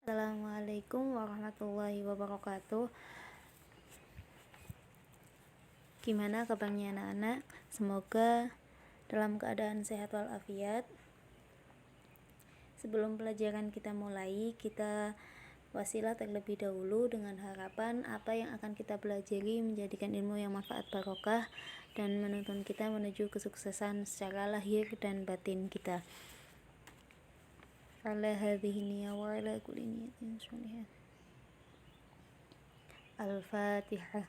Assalamualaikum warahmatullahi wabarakatuh. Gimana kabarnya anak-anak? Semoga dalam keadaan sehat walafiat. Sebelum pelajaran kita mulai, kita wasilah terlebih dahulu dengan harapan apa yang akan kita pelajari menjadikan ilmu yang manfaat barokah dan menuntun kita menuju kesuksesan secara lahir dan batin kita. Ala hadhihi niyya wa ala kulli niyatin sholihah. Al-Fatihah.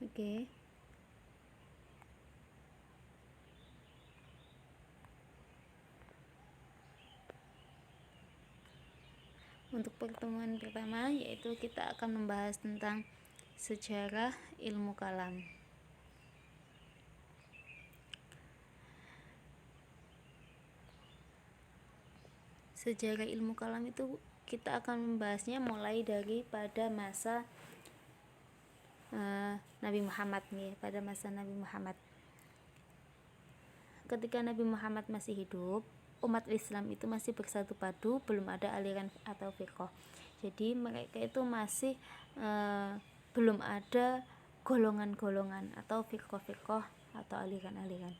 Oke. Untuk pertemuan pertama yaitu kita akan membahas tentang sejarah ilmu kalam. Sejarah ilmu kalam itu kita akan membahasnya mulai dari pada masa Nabi Muhammad nih, pada masa Nabi Muhammad. Ketika Nabi Muhammad masih hidup, umat Islam itu masih bersatu padu, belum ada aliran atau firqah. Jadi mereka itu masih belum ada golongan-golongan atau firqah-firqah atau aliran-aliran.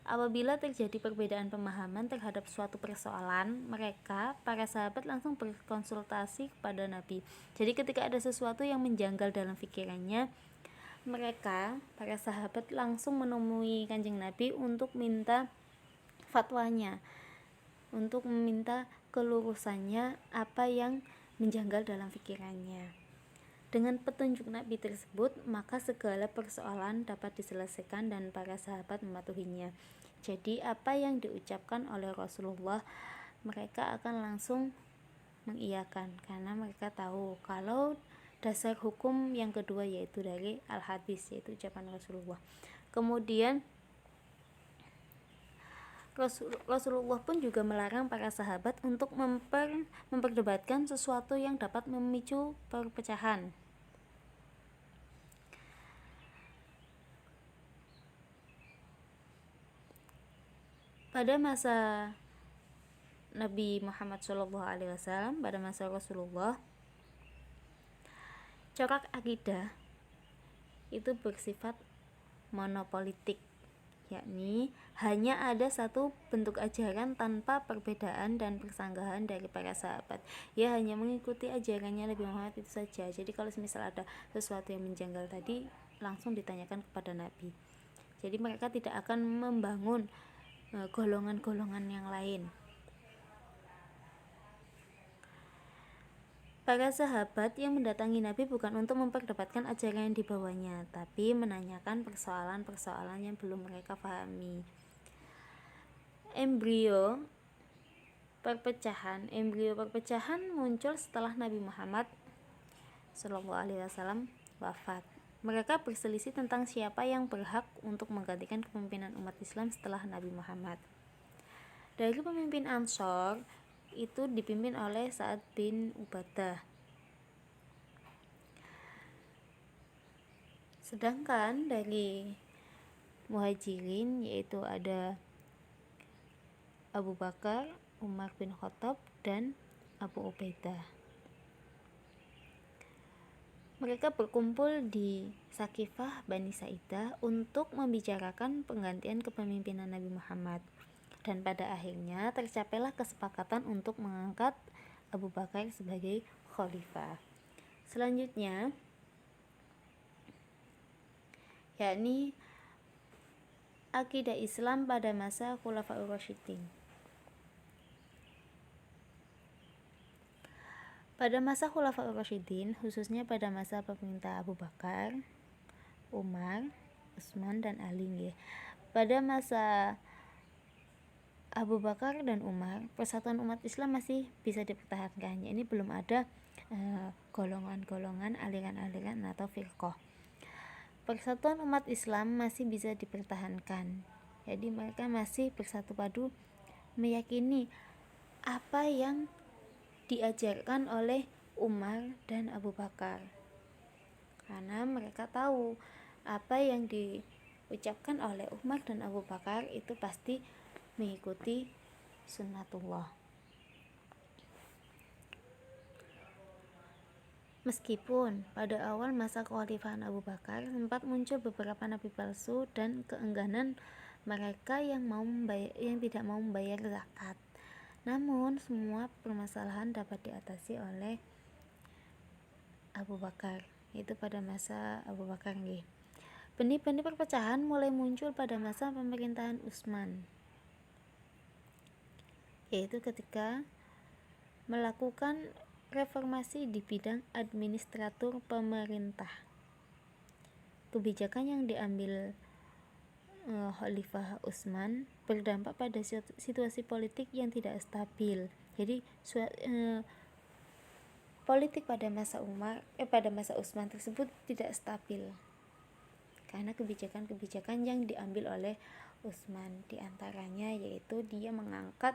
Apabila terjadi perbedaan pemahaman terhadap suatu persoalan, mereka, para sahabat langsung berkonsultasi kepada Nabi. Jadi ketika ada sesuatu yang menjanggal dalam pikirannya, mereka, para sahabat langsung menemui Kanjeng Nabi untuk minta fatwanya, untuk meminta kelurusannya apa yang menjanggal dalam pikirannya. Dengan petunjuk Nabi tersebut, maka segala persoalan dapat diselesaikan dan para sahabat mematuhinya. Jadi apa yang diucapkan oleh Rasulullah, mereka akan langsung mengiyakan karena mereka tahu kalau dasar hukum yang kedua yaitu dari al-hadis, yaitu ucapan Rasulullah. Kemudian Rasulullah pun juga melarang para sahabat untuk memperdebatkan sesuatu yang dapat memicu perpecahan. Pada masa Nabi Muhammad SAW, pada masa Rasulullah, corak akidah itu bersifat monopolitik, yakni hanya ada satu bentuk ajaran tanpa perbedaan dan persanggahan dari para sahabat. Ya hanya mengikuti ajarannya Nabi Muhammad itu saja. Jadi kalau misal ada sesuatu yang menjanggal tadi, langsung ditanyakan kepada Nabi. Jadi mereka tidak akan membangun golongan-golongan yang lain. Para sahabat yang mendatangi Nabi bukan untuk memperdebatkan ajaran yang dibawanya, tapi menanyakan persoalan-persoalan yang belum mereka pahami. Embrio perpecahan muncul setelah Nabi Muhammad SAW wafat. Mereka berselisih tentang siapa yang berhak untuk menggantikan kepemimpinan umat Islam setelah Nabi Muhammad. Dari pemimpin Ansor itu dipimpin oleh Sa'ad bin Ubadah. Sedangkan dari Muhajirin yaitu ada Abu Bakar, Umar bin Khattab, dan Abu Ubaidah. Mereka berkumpul di Sakifah Bani Sa'idah untuk membicarakan penggantian kepemimpinan Nabi Muhammad. Dan pada akhirnya tercapailah kesepakatan untuk mengangkat Abu Bakar sebagai khalifah. Selanjutnya, yakni akidah Islam pada masa Khulafaur Rasyidin. Pada masa Khulafaur Rasyidin, khususnya pada masa pemerintah Abu Bakar, Umar, Utsman, dan Ali. Pada masa Abu Bakar dan Umar, persatuan umat Islam masih bisa dipertahankan. Ini belum ada golongan-golongan, aliran-aliran atau firqah. Persatuan umat Islam masih bisa dipertahankan. Jadi mereka masih bersatu padu meyakini apa yang diajarkan oleh Umar dan Abu Bakar, karena mereka tahu apa yang diucapkan oleh Umar dan Abu Bakar itu pasti mengikuti sunnatullah. Meskipun pada awal masa kekhalifahan Abu Bakar sempat muncul beberapa nabi palsu dan keengganan mereka yang tidak mau membayar zakat, namun semua permasalahan dapat diatasi oleh Abu Bakar, yaitu pada masa Abu Bakar. Benih-benih perpecahan mulai muncul pada masa pemerintahan Utsman, yaitu ketika melakukan reformasi di bidang administratur pemerintah. Kebijakan yang diambil Khalifah Utsman berdampak pada situasi politik yang tidak stabil. Jadi politik pada masa Utsman tersebut tidak stabil karena kebijakan-kebijakan yang diambil oleh Utsman, diantaranya yaitu dia mengangkat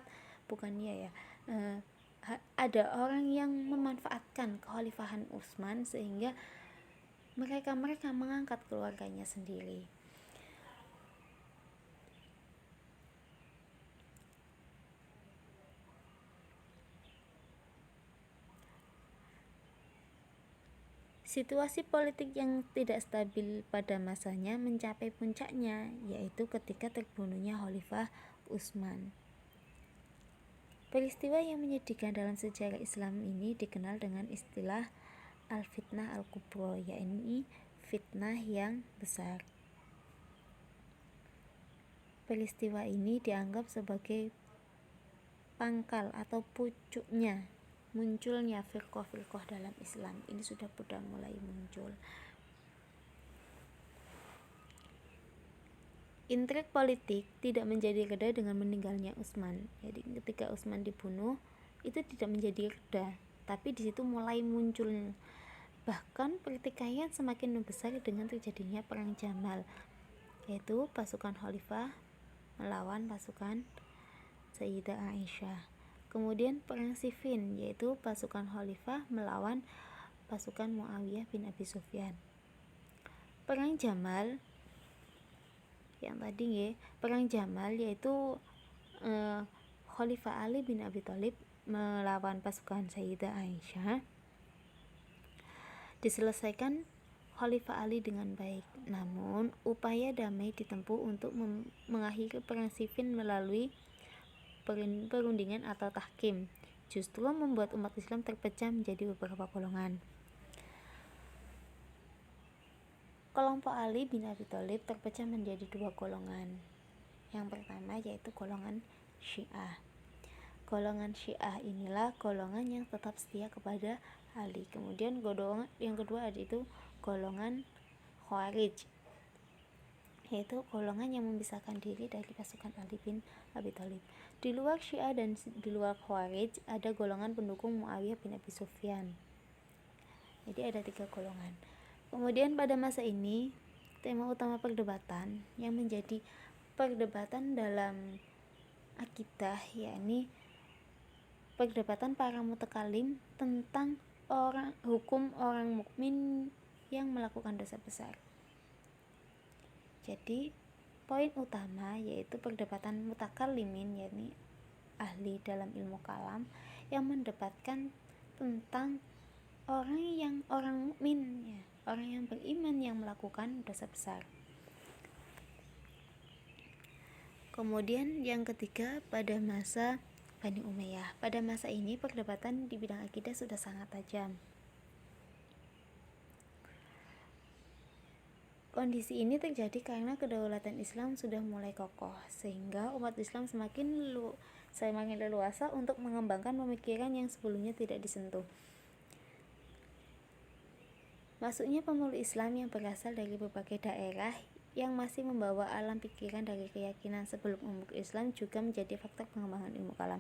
ada orang yang memanfaatkan kekhalifahan Utsman sehingga mereka mengangkat keluarganya sendiri. Situasi politik yang tidak stabil pada masanya mencapai puncaknya, yaitu ketika terbunuhnya Khalifah Utsman. Peristiwa yang menyedihkan dalam sejarah Islam ini dikenal dengan istilah al-fitnah al-kubra, yakni fitnah yang besar. Peristiwa ini dianggap sebagai pangkal atau pucuknya munculnya firqah-firqah dalam Islam. Ini sudah mulai muncul. Intrik politik tidak menjadi reda dengan meninggalnya Utsman. Jadi ketika Utsman dibunuh itu tidak menjadi reda, tapi di situ mulai muncul. Bahkan pertikaian semakin membesar dengan terjadinya perang Jamal, yaitu pasukan Khalifah melawan pasukan Sayyidah Aisyah. Kemudian perang Siffin, yaitu pasukan Khalifah melawan pasukan Muawiyah bin Abi Sufyan. Perang Jamal yaitu Khalifah Ali bin Abi Thalib melawan pasukan Sayyidah Aisyah diselesaikan Khalifah Ali dengan baik. Namun upaya damai ditempuh untuk mengakhiri perang Siffin melalui perundingan atau tahkim, justru membuat umat Islam terpecah menjadi beberapa golongan. Kelompok Ali bin Abi Thalib terpecah menjadi dua golongan. Yang pertama yaitu golongan Syiah. Golongan Syiah inilah golongan yang tetap setia kepada Ali. Kemudian golongan yang kedua itu golongan Khawarij, yaitu golongan yang memisahkan diri dari pasukan Ali bin Abi Thalib. Di luar Syiah dan di luar Khawarij ada golongan pendukung Muawiyah bin Abi Sufyan. Jadi ada 3 golongan. Kemudian pada masa ini tema utama perdebatan yang menjadi perdebatan dalam akidah, yakni perdebatan para mutakalim tentang hukum orang mukmin yang melakukan dosa besar. Jadi poin utama yaitu perdebatan mutakalimin, yakni ahli dalam ilmu kalam yang mendebatkan tentang orang mukmin, orang yang beriman yang melakukan dosa besar. Kemudian yang ketiga pada masa Bani Umayyah. Pada masa ini perdebatan di bidang akidah sudah sangat tajam. Kondisi ini terjadi karena kedaulatan Islam sudah mulai kokoh, sehingga umat Islam semakin leluasa untuk mengembangkan pemikiran yang sebelumnya tidak disentuh. Masuknya pemeluk Islam yang berasal dari berbagai daerah yang masih membawa alam pikiran dari keyakinan sebelum umat Islam juga menjadi faktor pengembangan ilmu kalam.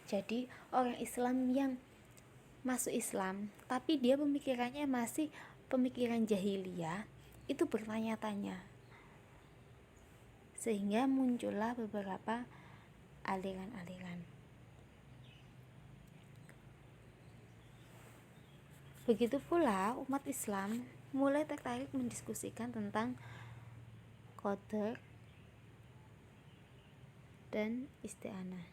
Jadi orang Islam yang masuk Islam tapi dia pemikirannya masih pemikiran jahiliyah, itu bertanya-tanya, sehingga muncullah beberapa aliran-aliran. Begitu pula umat Islam mulai tertarik mendiskusikan tentang qadar dan isti'anah.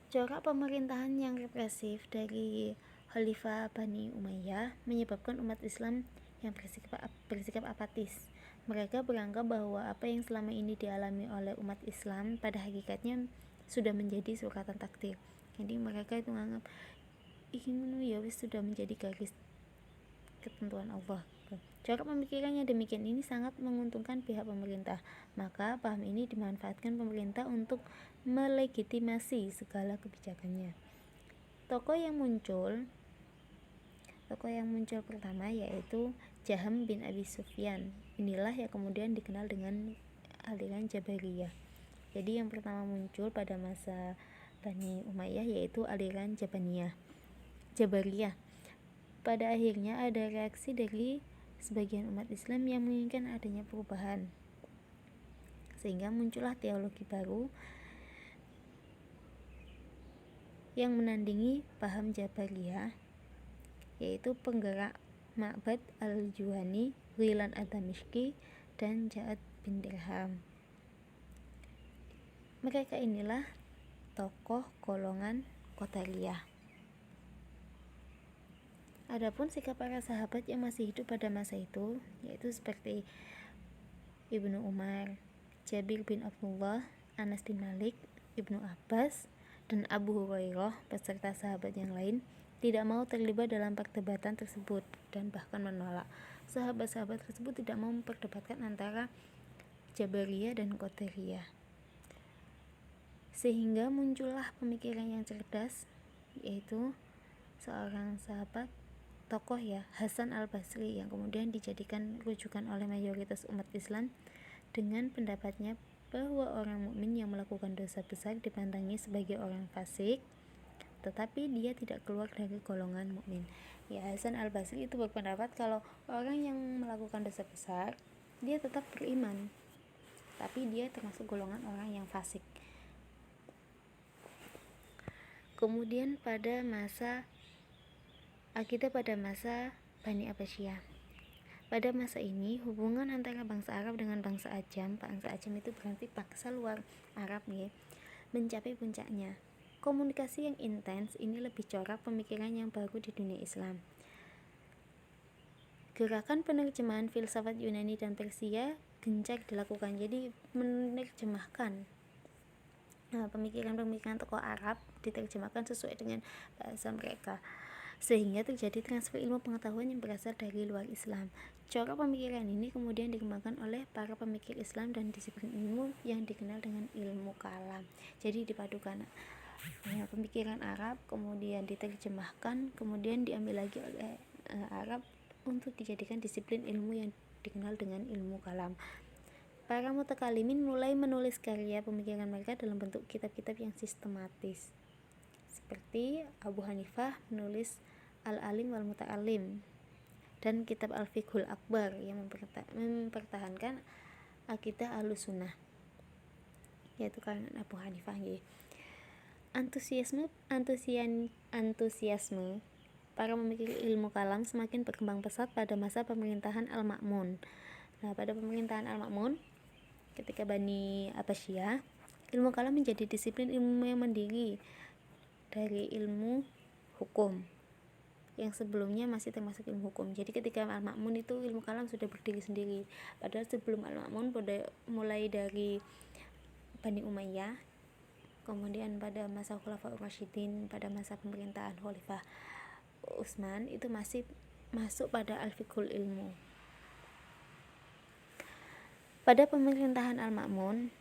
Corak pemerintahan yang represif dari Khalifah Bani Umayyah menyebabkan umat Islam yang bersikap apatis. Mereka beranggap bahwa apa yang selama ini dialami oleh umat Islam pada hakikatnya sudah menjadi suratan takdir. Jadi mereka itu menganggap ini ya wis sudah menjadi garis ketentuan Allah. Cara pemikirannya demikian ini sangat menguntungkan pihak pemerintah. Maka paham ini dimanfaatkan pemerintah untuk melegitimasi segala kebijakannya. Tokoh yang muncul pertama yaitu Jaham bin Abi Sufyan. Inilah yang kemudian dikenal dengan aliran Jabariyah. Jadi yang pertama muncul pada masa Bani Umayyah yaitu aliran Jabariyah. Pada akhirnya ada reaksi dari sebagian umat Islam yang menginginkan adanya perubahan, sehingga muncullah teologi baru yang menandingi paham Jabariyah, yaitu penggerak Ma'bad al-Juhani, Ghailan ad-Damashqi, dan Ja'ad bin Dirham. Mereka inilah tokoh golongan Qadariyah. Adapun sikap para sahabat yang masih hidup pada masa itu, yaitu seperti Ibnu Umar, Jabir bin Abdullah, Anas bin Malik, Ibnu Abbas, dan Abu Hurairah beserta sahabat yang lain, tidak mau terlibat dalam perdebatan tersebut dan bahkan menolak. Sahabat-sahabat tersebut tidak mau memperdebatkan antara Jabariyah dan Qadariyah. Sehingga muncullah pemikiran yang cerdas, yaitu seorang sahabat tokoh Hasan al-Basri yang kemudian dijadikan rujukan oleh mayoritas umat Islam dengan pendapatnya bahwa orang mukmin yang melakukan dosa besar dipandangi sebagai orang fasik, tetapi dia tidak keluar dari golongan mukmin. Hasan al-Basri itu berpendapat kalau orang yang melakukan dosa besar dia tetap beriman, tapi dia termasuk golongan orang yang fasik. Kemudian pada masa Bani Abbasiyah. Pada masa ini, hubungan antara bangsa Arab dengan bangsa Ajam itu berarti bangsa luar Arab mencapai puncaknya. Komunikasi yang intens ini lebih corak pemikiran yang baru di dunia Islam. Gerakan penerjemahan filsafat Yunani dan Persia gencar dilakukan. Jadi menerjemahkan pemikiran-pemikiran tokoh Arab diterjemahkan sesuai dengan bahasa mereka, sehingga terjadi transfer ilmu pengetahuan yang berasal dari luar Islam. Corak pemikiran ini kemudian dikembangkan oleh para pemikir Islam dan disiplin ilmu yang dikenal dengan ilmu kalam. Jadi dipadukan pemikiran Arab kemudian diterjemahkan, kemudian diambil lagi oleh Arab untuk dijadikan disiplin ilmu yang dikenal dengan ilmu kalam. Para mutakalimin mulai menulis karya pemikiran mereka dalam bentuk kitab-kitab yang sistematis. Seperti Abu Hanifah menulis Al-Alim wal Muta'alim dan kitab Al-Fiqhul Akbar yang mempertahankan akidah Ahlussunnah, yaitu karangan Abu Hanifah. Antusiasme para pemikir ilmu kalam semakin berkembang pesat pada masa pemerintahan Al-Ma'mun. Pada pemerintahan Al-Ma'mun ketika Bani Abbasiyah, ilmu kalam menjadi disiplin ilmu yang mandiri dari ilmu hukum yang sebelumnya masih termasuk ilmu hukum. Jadi ketika Al-Ma'mun itu ilmu kalam sudah berdiri sendiri. Padahal sebelum Al-Ma'mun mulai dari Bani Umayyah, kemudian pada masa Khulafaur Rasyidin, pada masa pemerintahan Khalifah Utsman itu masih masuk pada al-fiqhul ilmu. Pada pemerintahan Al-Ma'mun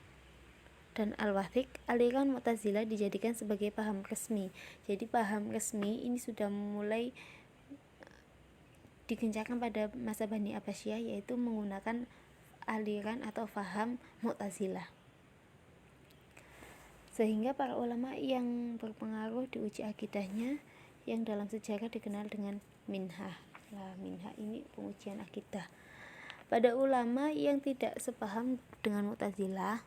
dan Al-Wathiq, aliran Mu'tazilah dijadikan sebagai paham resmi. Jadi paham resmi ini sudah mulai digencarkan pada masa Bani Abbasiyah, yaitu menggunakan aliran atau paham Mu'tazilah. Sehingga para ulama yang berpengaruh diuji akidahnya yang dalam sejarah dikenal dengan minhah. Minhah ini pengujian akidah. Pada ulama yang tidak sepaham dengan Mu'tazilah,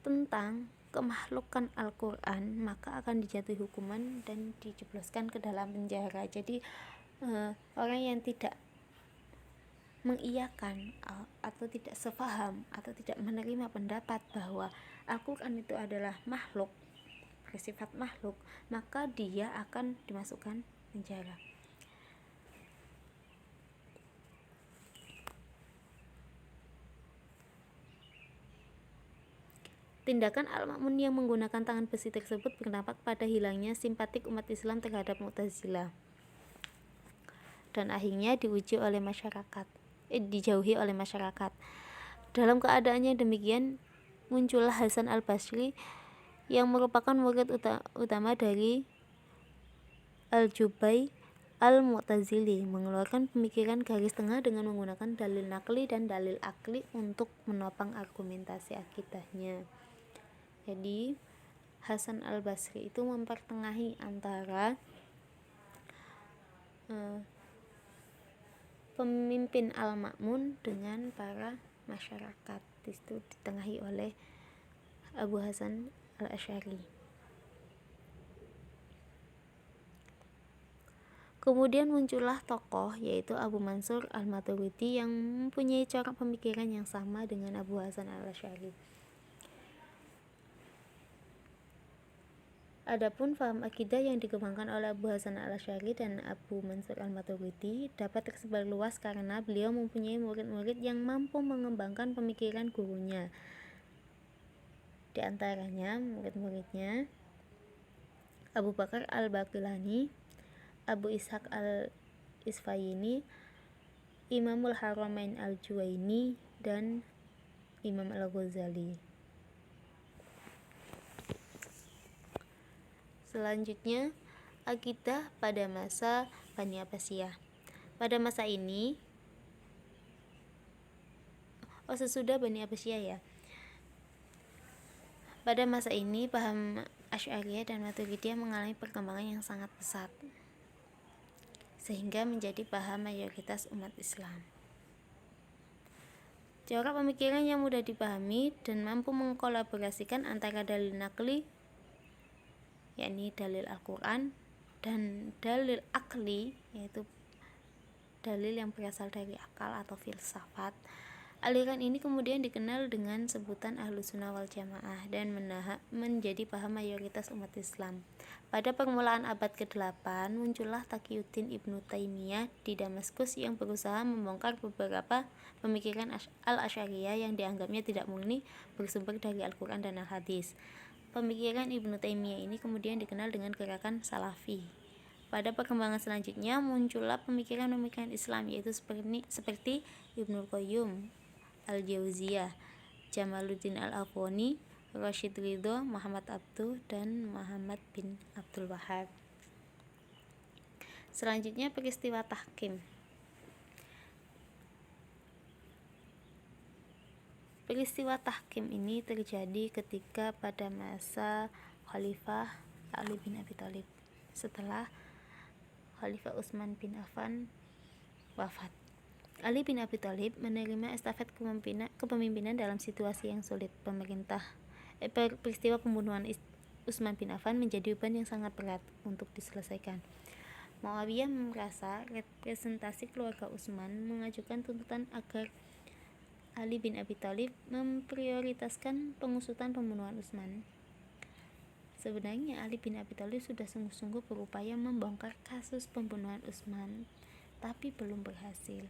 tentang kemakhlukan Al-Quran, maka akan dijatuhi hukuman dan dijebloskan ke dalam penjara. Jadi orang yang tidak mengiyakan atau tidak sepaham atau tidak menerima pendapat bahwa Al-Quran itu adalah makhluk, bersifat makhluk, maka dia akan dimasukkan penjara. Tindakan Al-Ma'mun yang menggunakan tangan besi tersebut berdampak pada hilangnya simpatik umat Islam terhadap Mu'tazilah dan akhirnya dijauhi oleh masyarakat. Dalam keadaannya demikian, muncullah Hasan al-Basri yang merupakan murid utama dari Al-Jubai Al-Mu'tazili, mengeluarkan pemikiran garis tengah dengan menggunakan dalil nakli dan dalil akli untuk menopang argumentasi akidahnya. Jadi Hasan al-Basri itu mempertengahi antara pemimpin Al-Ma'mun dengan para masyarakat. Itu ditengahi oleh Abu Hasan al-Asy'ari. Kemudian muncullah tokoh yaitu Abu Mansur al-Maturidi yang mempunyai corak pemikiran yang sama dengan Abu Hasan al-Asy'ari. Adapun paham akidah yang dikembangkan oleh Abu Hasan al-Asy'ari dan Abu Mansur al-Maturidi dapat tersebar luas karena beliau mempunyai murid-murid yang mampu mengembangkan pemikiran gurunya. Di antaranya murid-muridnya Abu Bakar al-Baqillani, Abu Ishaq al-Isfayini, Imamul Haramain al-Juwaini, dan Imam al-Ghazali. Selanjutnya, akidah pada masa Bani Abbasiyah. Pada masa ini, sesudah Bani Abbasiyah ya. Pada masa ini, paham Asy'ariyah dan Maturidiyah mengalami perkembangan yang sangat pesat, sehingga menjadi paham mayoritas umat Islam. Corak pemikiran yang mudah dipahami dan mampu mengkolaborasikan antara dalil nakli, yakni dalil Al-Quran, dan dalil akli, yaitu dalil yang berasal dari akal atau filsafat. Aliran ini kemudian dikenal dengan sebutan Ahlus Sunnah wal Jamaah dan menjadi paham mayoritas umat Islam. Pada permulaan abad ke-8 muncullah Taqiyuddin Ibnu Taimiyah di Damaskus yang berusaha membongkar beberapa pemikiran Al-Asy'ariyah yang dianggapnya tidak murni bersumber dari Al-Quran dan Al-Hadis. Pemikiran Ibnu Taimiyah ini kemudian dikenal dengan gerakan Salafi. Pada perkembangan selanjutnya muncullah pemikiran-pemikiran Islam yaitu seperti Ibnu Qayyim Al-Jauziyah, Jamaluddin Al-Afghani, Rashid Ridho, Muhammad Abduh, dan Muhammad bin Abdul Wahhab. Selanjutnya peristiwa tahkim. Peristiwa tahkim ini terjadi ketika pada masa Khalifah Ali bin Abi Thalib setelah Khalifah Utsman bin Affan wafat. Ali bin Abi Thalib menerima estafet kepemimpinan dalam situasi yang sulit. Peristiwa pembunuhan Utsman bin Affan menjadi beban yang sangat berat untuk diselesaikan. Muawiyah merasa representasi keluarga Utsman mengajukan tuntutan agar Ali bin Abi Thalib memprioritaskan pengusutan pembunuhan Utsman. Sebenarnya Ali bin Abi Thalib sudah sungguh-sungguh berupaya membongkar kasus pembunuhan Utsman, tapi belum berhasil.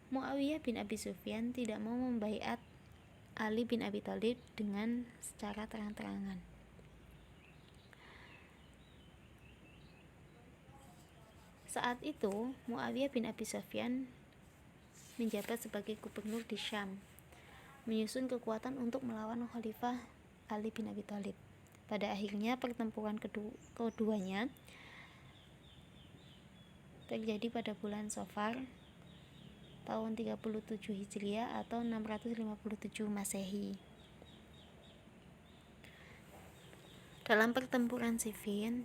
Muawiyah bin Abi Sufyan tidak mau membaiat Ali bin Abi Thalib dengan secara terang-terangan. Saat itu, Muawiyah bin Abi Sufyan menjabat sebagai gubernur di Syam, menyusun kekuatan untuk melawan Khalifah Ali bin Abi Thalib. Pada akhirnya pertempuran keduanya terjadi pada bulan Safar tahun 37 Hijriah atau 657 Masehi. Dalam pertempuran Siffin,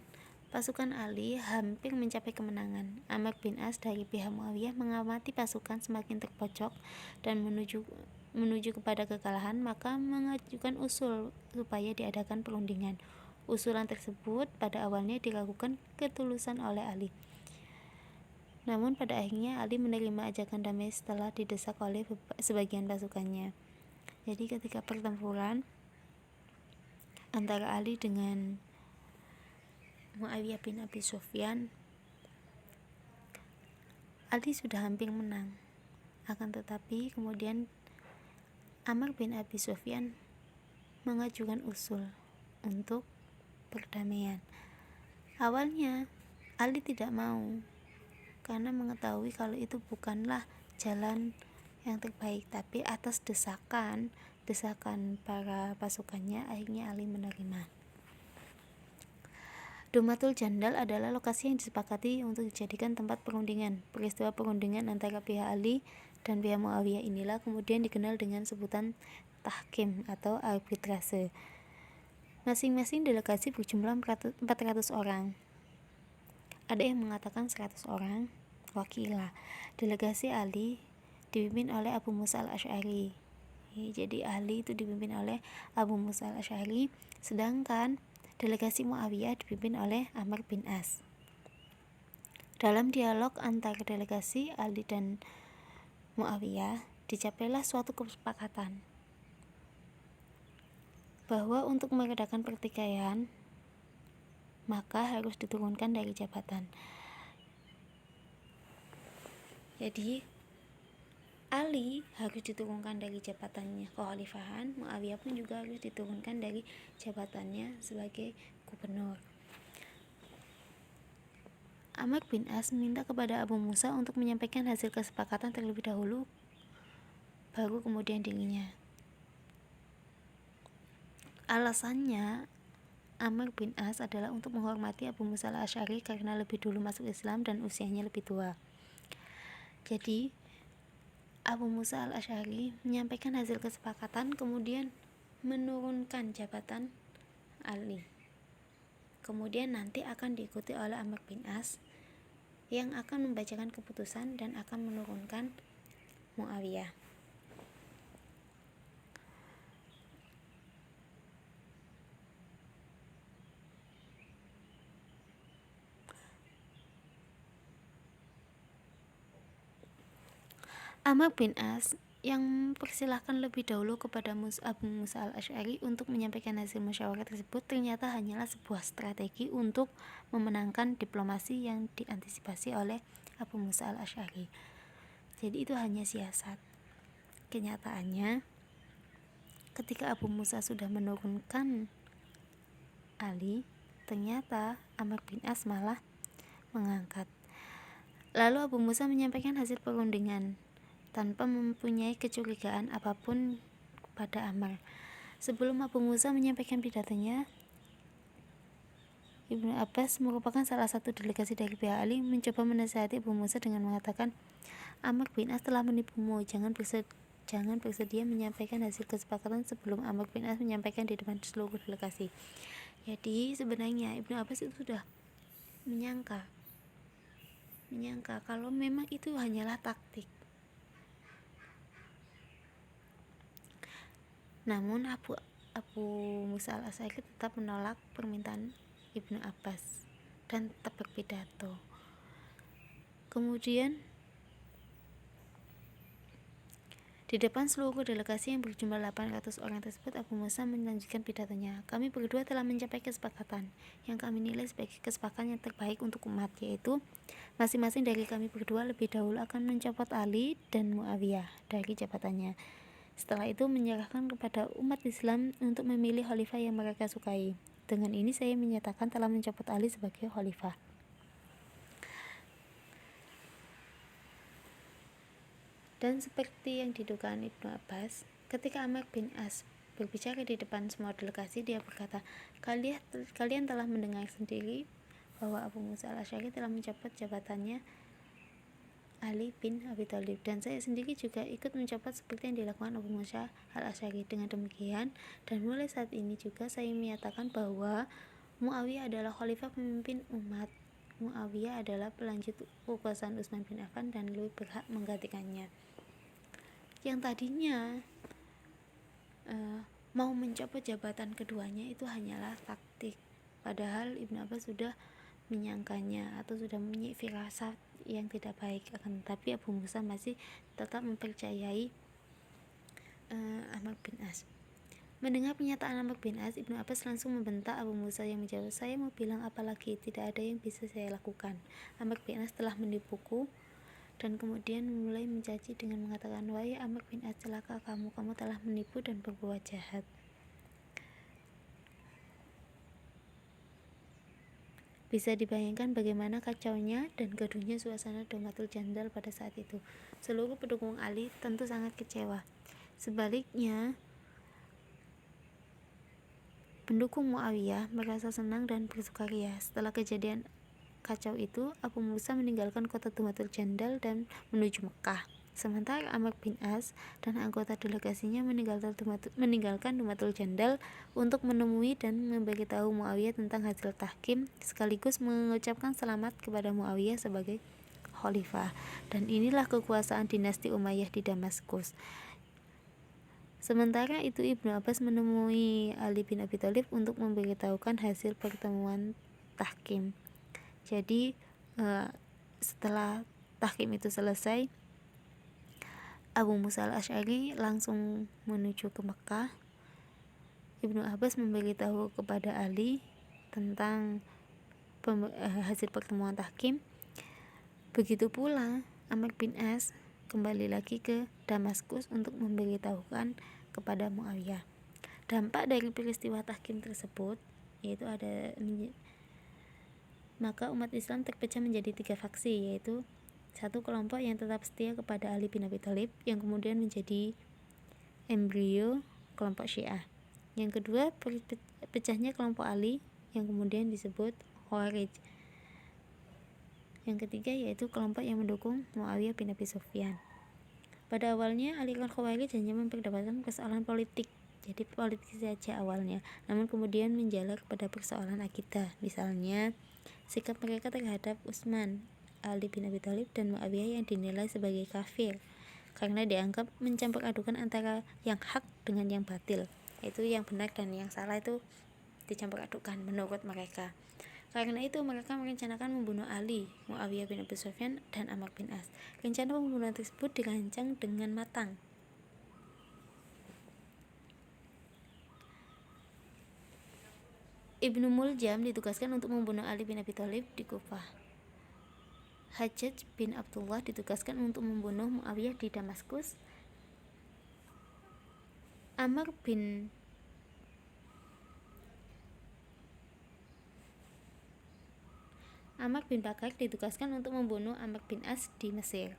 Pasukan Ali hampir mencapai kemenangan. Amr bin As dari pihak Muawiyah mengamati pasukan semakin terpojok dan menuju kepada kekalahan, maka mengajukan usul supaya diadakan perundingan. Usulan tersebut pada awalnya dilakukan ketulusan oleh Ali. Namun pada akhirnya Ali menerima ajakan damai setelah didesak oleh sebagian pasukannya. Jadi ketika pertempuran antara Ali dengan Muawiyah bin Abi Sufyan, Ali sudah hampir menang. Akan tetapi kemudian Amr bin Abi Sufyan mengajukan usul untuk perdamaian. Awalnya Ali tidak mau karena mengetahui kalau itu bukanlah jalan yang terbaik, tapi atas desakan para pasukannya akhirnya Ali menerima. Domatul Jandal adalah lokasi yang disepakati untuk dijadikan tempat perundingan. Peristiwa perundingan antara pihak Ali dan pihak Muawiyah inilah kemudian dikenal dengan sebutan tahkim atau arbitrase. Masing-masing delegasi berjumlah 400 orang. Ada yang mengatakan 100 orang. Wakilah delegasi Ali dipimpin oleh Abu Musa al-Asy'ari. Jadi Ali itu dipimpin oleh Abu Musa al-Asy'ari, sedangkan delegasi Muawiyah dipimpin oleh Amr bin As. Dalam dialog antar delegasi Ali dan Muawiyah, dicapailah suatu kesepakatan bahwa untuk meredakan pertikaian maka harus diturunkan dari jabatan. Jadi Ali harus diturunkan dari jabatannya kekhalifahan, Muawiyah pun juga harus diturunkan dari jabatannya sebagai gubernur. Amr bin As meminta kepada Abu Musa untuk menyampaikan hasil kesepakatan terlebih dahulu, baru kemudian dirinya. Alasannya Amr bin As adalah untuk menghormati Abu Musa al-Asy'ari karena lebih dulu masuk Islam dan usianya lebih tua. Jadi Abu Musa al-Asy'ari menyampaikan hasil kesepakatan, kemudian menurunkan jabatan Ali. Kemudian nanti akan diikuti oleh Amr bin As yang akan membacakan keputusan dan akan menurunkan Muawiyah. Amr bin As yang persilahkan lebih dahulu kepada Abu Musa al-Asy'ari untuk menyampaikan hasil musyawarah tersebut ternyata hanyalah sebuah strategi untuk memenangkan diplomasi yang diantisipasi oleh Abu Musa al-Asy'ari. Jadi itu hanya siasat. Kenyataannya ketika Abu Musa sudah menurunkan Ali, ternyata Amr bin As malah mengangkat. Lalu Abu Musa menyampaikan hasil perundingan tanpa mempunyai kecurigaan apapun pada Amr. Sebelum Abu Musa menyampaikan pidatonya, Ibnu Abbas merupakan salah satu delegasi dari pihak Ali mencoba menasihati Abu Musa dengan mengatakan, Amr bin As telah menipumu, jangan bersedia menyampaikan hasil kesepakatan sebelum Amr bin As menyampaikan di depan seluruh delegasi. Jadi sebenarnya Ibnu Abbas itu sudah menyangka kalau memang itu hanyalah taktik. Namun Abu Musa al-Asy'ari tetap menolak permintaan Ibnu Abbas dan tetap berpidato. Kemudian di depan seluruh delegasi yang berjumlah 800 orang tersebut, Abu Musa melanjutkan pidatonya. Kami berdua telah mencapai kesepakatan yang kami nilai sebagai kesepakatan yang terbaik untuk umat, yaitu masing-masing dari kami berdua lebih dahulu akan mencopot Ali dan Muawiyah dari jabatannya. Setelah itu menyerahkan kepada umat Islam untuk memilih khalifah yang mereka sukai. Dengan ini saya menyatakan telah mencopot Ali sebagai khalifah. Dan seperti yang didugaan Ibnu Abbas, ketika Amr bin As berbicara di depan semua delegasi, dia berkata, kalian telah mendengar sendiri bahwa Abu Musa al-Asy'ari telah mencopot jabatannya Ali bin Abi Thalib, dan saya sendiri juga ikut mencopot seperti yang dilakukan Abu Musa al-Asy'ari. Dengan demikian, dan mulai saat ini juga saya menyatakan bahwa Muawiyah adalah khalifah pemimpin umat. Muawiyah adalah pelanjut kekuasaan Utsman bin Affan dan lebih berhak menggantikannya. Yang tadinya mau mencopot jabatan keduanya itu hanyalah taktik. Padahal Ibnu Abbas sudah menyangkanya atau sudah mempunyai firasat yang tidak baik, akan tetapi Abu Musa masih tetap mempercayai Amr bin As. Mendengar pernyataan Amr bin As, Ibnu Abbas langsung membentak Abu Musa yang menjawab, "Saya mau bilang apa lagi, tidak ada yang bisa saya lakukan. Amr bin As telah menipuku." Dan kemudian mulai mencaci dengan mengatakan, "Wahai Amr bin As, celaka kamu telah menipu dan berbuat jahat." Bisa dibayangkan bagaimana kacaunya dan gaduhnya suasana Daumatul Jandal pada saat itu. Seluruh pendukung Ali tentu sangat kecewa. Sebaliknya, pendukung Muawiyah merasa senang dan bersukaria. Setelah kejadian kacau itu, Abu Musa meninggalkan kota Daumatul Jandal dan menuju Mekah. Sementara Amr bin As dan anggota delegasinya meninggalkan Daumatul Jandal untuk menemui dan memberitahu Muawiyah tentang hasil tahkim, sekaligus mengucapkan selamat kepada Muawiyah sebagai khalifah. Dan inilah kekuasaan dinasti Umayyah di Damaskus. Sementara itu Ibnu Abbas menemui Ali bin Abi Thalib untuk memberitahukan hasil pertemuan tahkim. Jadi setelah tahkim itu selesai, Abu Musa al-Asy'ari langsung menuju ke Mekah. Ibnu Abbas memberitahu kepada Ali tentang hasil pertemuan tahkim. Begitu pula Amr bin As kembali lagi ke Damaskus untuk memberitahukan kepada Muawiyah. Dampak dari peristiwa tahkim tersebut yaitu maka umat Islam terpecah menjadi 3 faksi, yaitu satu kelompok yang tetap setia kepada Ali bin Abi Thalib yang kemudian menjadi embrio kelompok Syiah. Yang kedua, pecahnya kelompok Ali yang kemudian disebut Khawarij. Yang ketiga yaitu kelompok yang mendukung Muawiyah bin Abi Sufyan. Pada awalnya aliran Khawarij hanya memperdebatkan persoalan politik, jadi politik saja awalnya, namun kemudian menjalar kepada persoalan akidah. Misalnya sikap mereka terhadap Utsman, Ali bin Abi Thalib dan Muawiyah yang dinilai sebagai kafir karena dianggap mencampur adukan antara yang hak dengan yang batil, yaitu yang benar dan yang salah itu dicampur adukan menurut mereka. Karena itu mereka merencanakan membunuh Ali, Muawiyah bin Abi Sufyan dan Amr bin As. Rencana pembunuhan tersebut dirancang dengan matang. Ibnu Muljam ditugaskan untuk membunuh Ali bin Abi Thalib di Kufah. Hajjaj bin Abdullah ditugaskan untuk membunuh Muawiyah di Damaskus. Amr bin Bakar ditugaskan untuk membunuh Amr bin As di Mesir.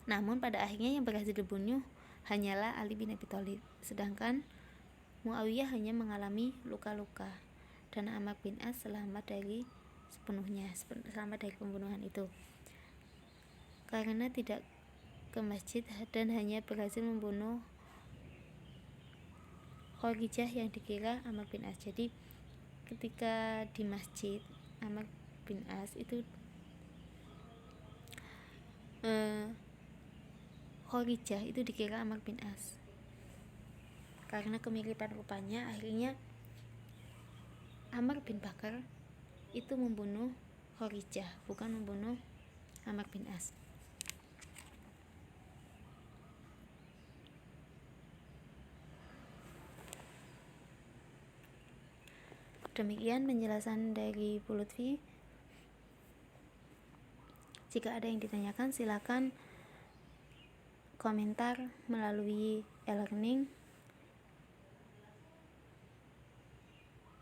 Namun pada akhirnya yang berhasil dibunuh hanyalah Ali bin Abi Thalib, sedangkan Muawiyah hanya mengalami luka-luka dan Amr bin As selamat dari pembunuhan itu karena tidak ke masjid dan hanya berhasil membunuh Kharijah yang dikira Amr bin As. Jadi ketika di masjid, Amr bin As itu Kharijah itu dikira Amr bin As. Karena kemiripan rupanya, akhirnya Amr bin Bakar itu membunuh Kharijah, bukan membunuh Amr bin As. Demikian penjelasan dari Bu Lutfi. Jika ada yang ditanyakan, silakan komentar melalui e-learning